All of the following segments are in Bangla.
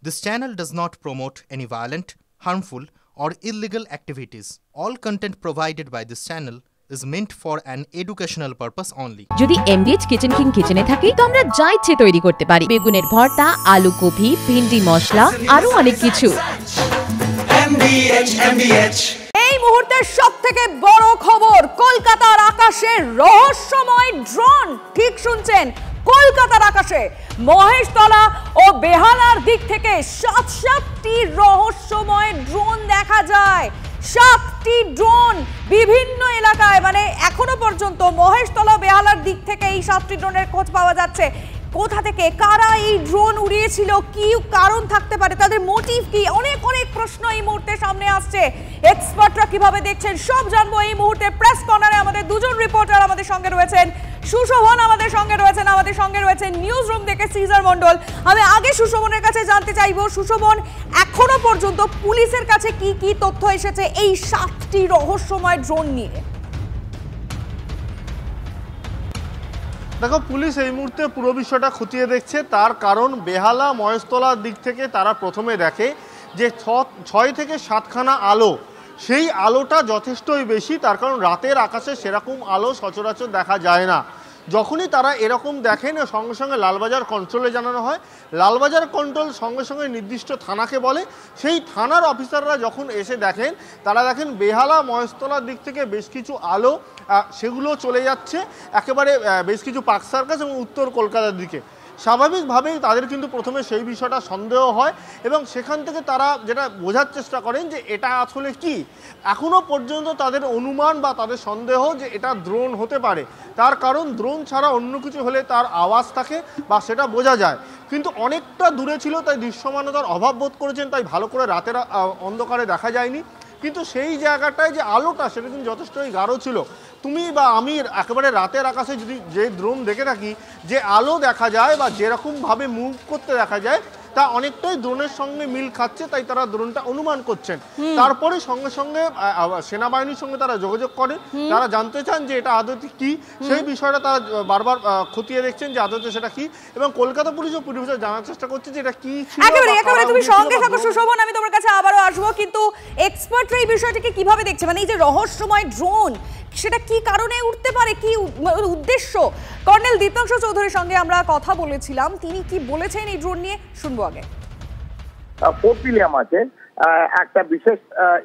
This channel does not promote any violent, harmful, or illegal activities. All content provided by this channel is meant for an educational purpose only. যদি এমডিএইচ কিচেন কিং কিচেনে থাকি তো আমরা যা ইচ্ছে তৈরি করতে পারি। বেগুনের ভর্তা, আলু কপি, ভিন্ডি মশলা, আরো অনেক কিছু। এই মুহূর্তের সবথেকে বড় খবর, কলকাতার আকাশে রহস্যময় ড্রোন। ঠিক শুনছেন, কলকাতার আকাশে মহেশতলা ও বেহালার দিক থেকে সাতটি রহস্যময় ড্রোন দেখা যায়। 7টি ড্রোন বিভিন্ন এলাকায়, মানে এখনো পর্যন্ত মহেশতলা বেহালার দিক থেকে এই 7টি ড্রোনের খোঁজ পাওয়া যাচ্ছে। কোথা থেকে, কারা এই ড্রোন উড়িয়েছিল, কি কারণ থাকতে পারে, তাদের মোটিভ কি, অনেক প্রশ্ন এই মুহূর্তে সামনে আসছে। এক্সপার্টরা কিভাবে দেখছেন সব জানবো এই মুহূর্তে। প্রেস কর্নারে আমাদের দুজন রিপোর্টার আমাদের সঙ্গে রয়েছেন। সুশোভন আমাদের সঙ্গে রয়েছেন নিউজ রুম থেকে সিজার মণ্ডল। আমি আগে সুশোভনের কাছে জানতে চাইবো, সুশোভন, এখনো পর্যন্ত পুলিশের কাছে কি তথ্য এসেছে এই 7টি রহস্যময় ড্রোন নিয়ে? দেখো, পুলিশ এই মুহূর্তে পুরো বিষয়টা খতিয়ে দেখছে। তার কারণ বেহালা মহেশতলার দিক থেকে তারা প্রথমে দেখে যে 6 থেকে 7খানা আলো, সেই আলোটা যথেষ্টই বেশি। তার কারণ রাতের আকাশে সেরকম আলো সচরাচর দেখা যায় না। যখনই তারা এরকম দেখেন, সঙ্গে সঙ্গে লালবাজার কন্ট্রোলে জানানো হয়। লালবাজার কন্ট্রোল সঙ্গে সঙ্গে নির্দিষ্ট থানাকে বলে। সেই থানার অফিসাররা যখন এসে দেখেন, তারা দেখেন বেহালা মহেশতলার দিক থেকে বেশ কিছু আলো, সেগুলো চলে যাচ্ছে একেবারে বেশ কিছু পার্ক সার্কাস এবং উত্তর কলকাতার দিকে। স্বাভাবিকভাবেই তাদের কিন্তু প্রথমে সেই বিষয়টা সন্দেহ হয় এবং সেখান থেকে তারা যেটা বোঝার চেষ্টা করেন যে এটা আসলে কি। এখনও পর্যন্ত তাদের অনুমান বা তাদের সন্দেহ যে এটা ড্রোন হতে পারে। তার কারণ ড্রোন ছাড়া অন্য কিছু হলে তার আওয়াজ থাকে বা সেটা বোঝা যায়, কিন্তু অনেকটা দূরে ছিল, তাই দৃশ্যমানতার অভাব বোধ করেছেন, তাই ভালো করে রাতের অন্ধকারে দেখা যায়নি। কিন্তু সেই জায়গাটায় যে আলোটা, সেটা কিন্তু যথেষ্টই গাঢ় ছিল। তুমি বা আমি একেবারে রাতের আকাশে যদি যে ড্রোন দেখে থাকি, যে আলো দেখা যায় বা যেরকমভাবে মুভ করতে দেখা যায়, তা অনেকটাই ড্রোনের সঙ্গে মিল খাচ্ছে, তাই তারা ড্রোনটা অনুমান করছেন। তারপরে সঙ্গে সঙ্গে সেনাবাহিনীর সঙ্গে তারা যোগাযোগ করেন। তারা জানতে চান যে এটা আদতে কি, সেই বিষয়টা তারা বারবার খতিয়ে দেখছেন যে আদতে সেটা কি, এবং কলকাতা পুলিশও পুলিশের জানার চেষ্টা করছে যে এটা কি ছিল। একেবারে তুমি সঙ্গে থাকো সুশোভন, আমি তোমার কাছে আবারও আসবো। কিন্তু এক্সপার্টরা এই বিষয়টাকে কিভাবে দেখছে, মানে এই যে রহস্যময় ড্রোন, সেটা কি কারণে উঠতে পারে, কি উদ্দেশ্য? কর্নেল দীপ্তাংশু চৌধুরীর সঙ্গে আমরা কথা বলেছিলাম, তিনি কি বলেছেন এই ড্রোন নিয়ে, শুনবো আগে। ফোর্ট উইলিয়াম আছে একটা বিশেষ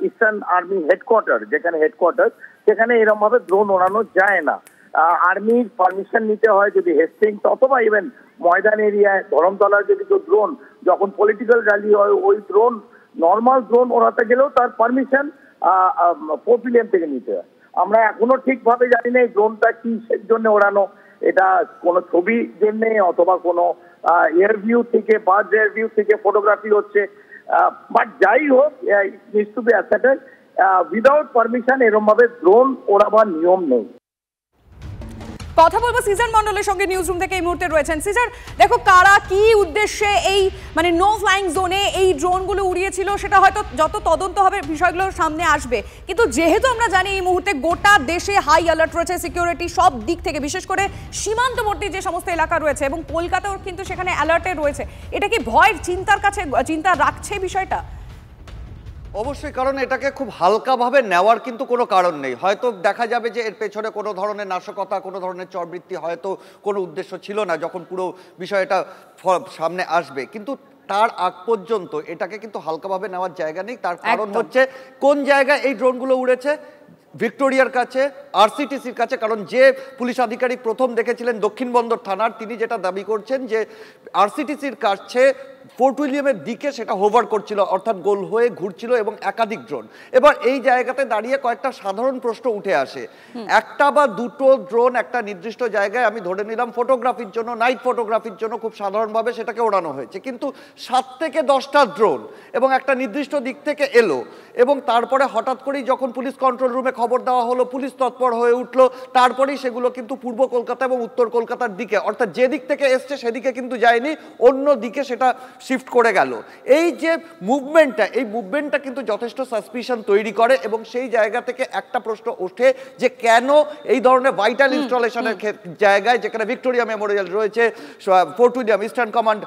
ইস্টার্ন আর্মি হেডকোয়ার্টার, যেখানে হেডকোয়ার্টার, সেখানে এরকম ভাবে ড্রোন ওড়ানো যায় না। আর্মির পারমিশন নিতে হয়, যদি হেস্টিংস অথবা ইভেন ময়দান এরিয়ায় ধরমতলার যদি কেউ ড্রোন, যখন পলিটিক্যাল র্যালি হয়, ওই ড্রোন নর্মাল ড্রোন ওড়াতে গেলেও তার পারমিশন ফোর্ট উইলিয়াম থেকে নিতে হয়। আমরা এখনো ঠিকভাবে জানি না এই ড্রোনটা কিসের জন্য ওড়ানো। এটা কোনো ছবির জন্য অথবা কোনো এয়ার ভিউ থেকে, বার্ড এয়ার ভিউ থেকে ফটোগ্রাফি হচ্ছে, বাট যাই হোক, needs to be accepted. Without permission এরকম ভাবে ড্রোন ওড়াবার নিয়ম নেই। কথা বলবো সিজার মণ্ডলের সঙ্গে, নিউজ রুম থেকে এই মুহূর্তে রয়েছেন। সিজার, দেখো, কারা কি উদ্দেশ্যে এই মানে নো ফ্লাইং জোনে এই ড্রোনগুলো উড়িয়েছিল, সেটা হয়তো যত তদন্ত হবে বিষয়গুলো সামনে আসবে। কিন্তু যেহেতু আমরা জানি এই মুহূর্তে গোটা দেশে হাই অ্যালার্ট রয়েছে, সিকিউরিটি সব দিক থেকে, বিশেষ করে সীমান্তবর্তী যে সমস্ত এলাকা রয়েছে, এবং কলকাতাও কিন্তু সেখানে অ্যালার্টে রয়েছে, এটা কি ভয়ের চিন্তা রাখছে বিষয়টা? অবশ্যই, কারণ এটাকে খুব হালকাভাবে নেওয়ার কিন্তু কোনো কারণ নেই। হয়তো দেখা যাবে যে এর পেছনে কোনো ধরনের নাশকতা, কোনো ধরনের চরবৃত্তি, হয়তো কোনো উদ্দেশ্য ছিল না যখন পুরো বিষয়টা সামনে আসবে, কিন্তু তার আগ পর্যন্ত এটাকে কিন্তু হালকাভাবে নেওয়ার জায়গা নেই। তার কারণ হচ্ছে কোন জায়গায় এই ড্রোনগুলো উড়েছে, ভিক্টোরিয়ার কাছে, আরসিটিসির কাছে। কারণ যে পুলিশ আধিকারিক প্রথম দেখেছিলেন দক্ষিণ বন্দর থানার, তিনি যেটা দাবি করছেন যে আরসিটিসির কাছে ফোর্ট উইলিয়ামের দিকে সেটা হোভার করছিল, অর্থাৎ গোল হয়ে ঘুরছিল, এবং একাধিক ড্রোন। এবার এই জায়গাতে দাঁড়িয়ে কয়েকটা সাধারণ প্রশ্ন উঠে আসে। একটা বা দুটো ড্রোন একটা নির্দিষ্ট জায়গায়, আমি ধরে নিলাম ফটোগ্রাফির জন্য, নাইট ফটোগ্রাফির জন্য খুব সাধারণভাবে সেটাকে ওড়ানো হয়েছে, কিন্তু 7 থেকে 10টা ড্রোন এবং একটা নির্দিষ্ট দিক থেকে এলো, এবং তারপরে হঠাৎ করেই যখন পুলিশ কন্ট্রোল রুমে খবর দেওয়া হলো, পুলিশ তৎপর হয়ে উঠলো, তারপরেই সেগুলো কিন্তু পূর্ব কলকাতা এবং উত্তর কলকাতার দিকে, অর্থাৎ যে দিক থেকে এসছে সেদিকে কিন্তু যায়নি, অন্য দিকে সেটা শিফট করে গেল। এই যে মুভমেন্টটা, এই মুভমেন্টটা কিন্তু যথেষ্ট সাসপিশন তৈরি করে এবং সেই জায়গা থেকে একটা প্রশ্ন ওঠে যে কেন এই ধরনের ভাইটাল ইনস্টলেশনের জায়গায়, যেখানে ভিক্টোরিয়া মেমোরিয়াল রয়েছে, ফোর্ট উইলিয়াম, ইস্টার্ন কমান্ড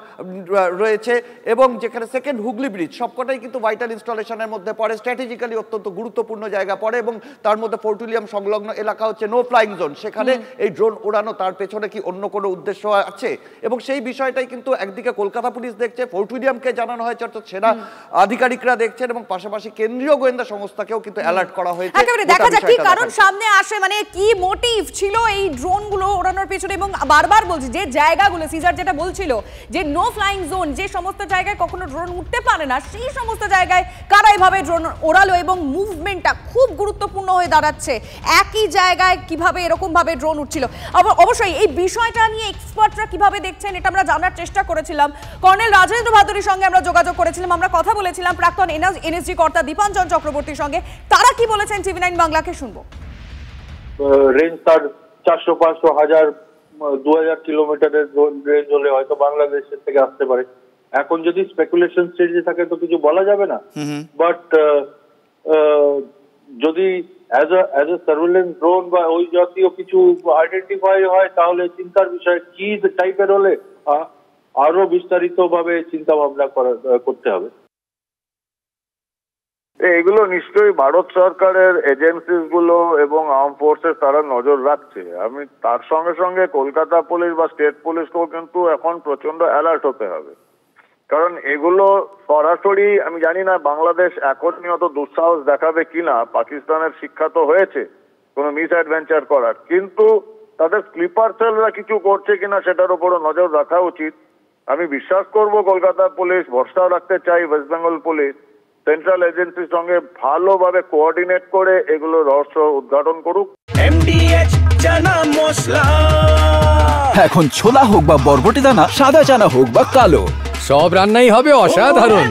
রয়েছে এবং যেখানে সেকেন্ড হুগলি ব্রিজ, সবকটাই কিন্তু ভাইটাল ইনস্টলেশনের মধ্যে পড়ে, স্ট্র্যাটেজিক্যালি অত্যন্ত গুরুত্বপূর্ণ জায়গা পড়ে এবং তার মধ্যে ফোর্ট উইলিয়াম সংলগ্ন এলাকা হচ্ছে নো ফ্লাইং জোন। সেখানে এই ড্রোন ওড়ানো, তার পেছনে কি অন্য কোনো উদ্দেশ্য আছে? এবং সেই বিষয়টাই কিন্তু একদিকে কলকাতা পুলিশ দেখছে, ফোর্ট উইলিয়ামকে জানানো হয়েছে, অর্থাৎ সেনা আধিকারিকরা দেখছেন এবং পাশাপাশি কেন্দ্রীয় গোয়েন্দা সংস্থাকেও কিন্তু অ্যালার্ট করা হয়েছে। দেখা যাক কি কারণ সামনে আসে, মানে কি মোটিভ ছিল এই ড্রোনগুলো ওড়ানোর পেছনে। এবং বারবার বলছি যে জায়গাগুলো সিজার যেটা বলছিল যে নো ফ্লাইং জোন, যে সমস্ত জায়গায় কখনো ড্রোন উঠতে পারে না, সেই সমস্ত জায়গায় কারা এভাবে ড্রোন ওড়ালো এবং মুভমেন্টটা খুব গুরুত্বপূর্ণ হয়ে দাঁড়াচ্ছে। একই জায়গায় কিভাবে এরকম ভাবে ড্রোন উঠছিল। অবশ্যই এই বিষয়টা নিয়ে এক্সপার্টরা কিভাবে দেখছেন এটা আমরা জানার চেষ্টা করেছিলাম। কর্নেল রাজেন্দ্র ভাদুরীর সঙ্গে আমরা যোগাযোগ করেছিলাম, আমরা কথা বলেছিলাম প্রাক্তন এনএসজি কর্তা দীপাঞ্জন চক্রবর্তীর সঙ্গে। তারা কি বলেছেন টিভি9 বাংলাকে শুনবো। রেঞ্জ তার 400, 500, 1000, 2000 কিলোমিটারের রেঞ্জ হলে হয়তো বাংলাদেশের থেকে আসতে পারে। এখন যদি স্পেকুলেশন স্টেজে থাকে তো কিছু বলা যাবে না, বাট যদি অ্যাজ এ সার্ভেলেন্স ড্রোন বা ওই জাতীয় কিছু আইডেন্টিফাই হয় তাহলে চিন্তার বিষয়। কি টাইপের হলে আরো বিস্তারিত ভাবে চিন্তা ভাবনা করতে হবে। এগুলো নিশ্চয়ই ভারত সরকারের এজেন্সিস গুলো এবং আর্ম ফোর্সেস তারা নজর রাখছে। আমি তার সঙ্গে সঙ্গে কলকাতা পুলিশ বা স্টেট পুলিশকেও কিন্তু এখন প্রচন্ড অ্যালার্ট হতে হবে, কারণ এগুলো সরাসরি, আমি জানি না বাংলাদেশ এখনই অত দুঃসাহস দেখাবে কিনা, পাকিস্তানের শিক্ষা তো হয়েছে কোনো মিস অ্যাডভেঞ্চার করার, কিন্তু তাদের স্লিপার সেলরা কিছু করছে কিনা সেটার উপরও নজর রাখা উচিত। আমি বিশ্বাস করব কলকাতা পুলিশ, ভরসাও রাখতে চাই ওয়েস্ট বেঙ্গল পুলিশ সেন্ট্রাল এজেন্সির সঙ্গে ভালোভাবে কোঅর্ডিনেট করে এগুলো রহস্য উদ্ঘাটন করুক। MDH চানা মশলা, এখন ছোলা হোক বা বরবটি দানা, সাদা চানা হোক বা কালো, সব রান্নাই হবে অসাধারণ।